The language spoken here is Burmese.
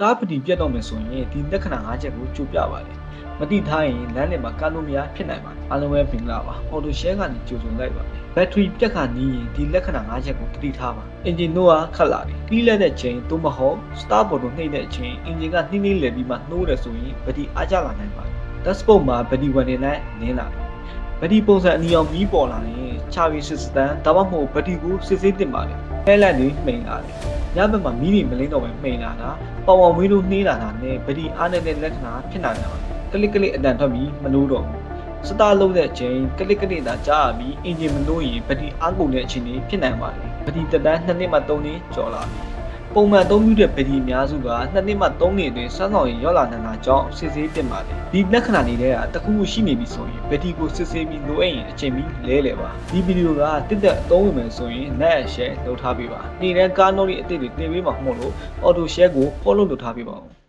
ကားပတိပြတ်တော့မယ်ဆိုရင်ဒီလက္ခဏာ၅ချက်ကိုကြိုပြပါလေမတိထားရင်လမ်းထဲမှာကားလို့မရဖြစ်နိုင်ပါတယ်အားလုံးပဲပင်လာပါအော်တိုရှဲကနေကြိုဆိုလိုက်ပါဘက်ထရီပြတ်ခါနီးရင်ဒီလက္ခဏာ၅ချက်ကိုတတိထားပါအင်ဂျင်တို့ကခတ်လာတယ်ပြီးလက်တဲ့ချိန်သို့မဟုတ်စတာဘော်တို့နှိမ့်တဲ့အချိန်အင်ဂျင်ကနှိမ့်နှိမ့်လည်ပြီးမှနှိုးတယ်ဆိုရင်ပတိအားကျလာနိုင်ပါတယ်ဒက်စပုတ်မှာပတိဝင်နေလိုက်နင်းလာတယ်ပတိပုံစံအနီအောင်ပြီးပေါ်လာရင်ချာဗီစစ်စတန်ဒါမှမဟုတ်ပတိကိုစစ်ဆေးတင်ပါလေလဲလက်နေမှိန်လာတယ်ညဘက်မှာမီးတွေမလင်းတော့ပဲမှိန်လာတာပေါင်ပေါင်ဝေးလို့နှေးလာတာနဲ့ပတိအားနေတဲ့လက္ခဏာဖြစ်နိုင်တယ်ကလစ်ကလစ်အတန်ထွက်ပြီးမလို့တော့ဘူးစတာလုံးတဲ့အချိန်ကလစ်ကလစ်သာကြားရပြီးအင်ဂျင်မလို့ရင်ပတိအားကုန်တဲ့အချိန်တွေဖြစ်နိုင်ပါတယ်ပတိတက်တန်း2နှစ်မှ3နှစ်ကျော်လာပြီပုံမှန်အသုံးပြုတဲ့ပတိအများစုက2နှစ်မှ3နှစ်အတွင်းစမ်းဆောင်ရင်ရောက်လာနိုင်တာကြောင့်စစ်ဆေးတင်ပါတယ်ဒီလက္ခဏာတွေကတခုခုရှိနေပြီဆိုရင်ပတိကိုစစ်ဆေးပြီးလိုအပ်ရင်အချိန်ပြီးလဲလေပါဒီဗီဒီယိုကတစ်သက်အသုံးဝင်မယ်ဆိုရင် net share လုပ်ထားပေးပါနေတဲ့ကားနိုးလေးအသစ်တွေတင်ပေးမှာမဟုတ်လို့ auto share ကို follow လုပ်ထားပေးပါဦး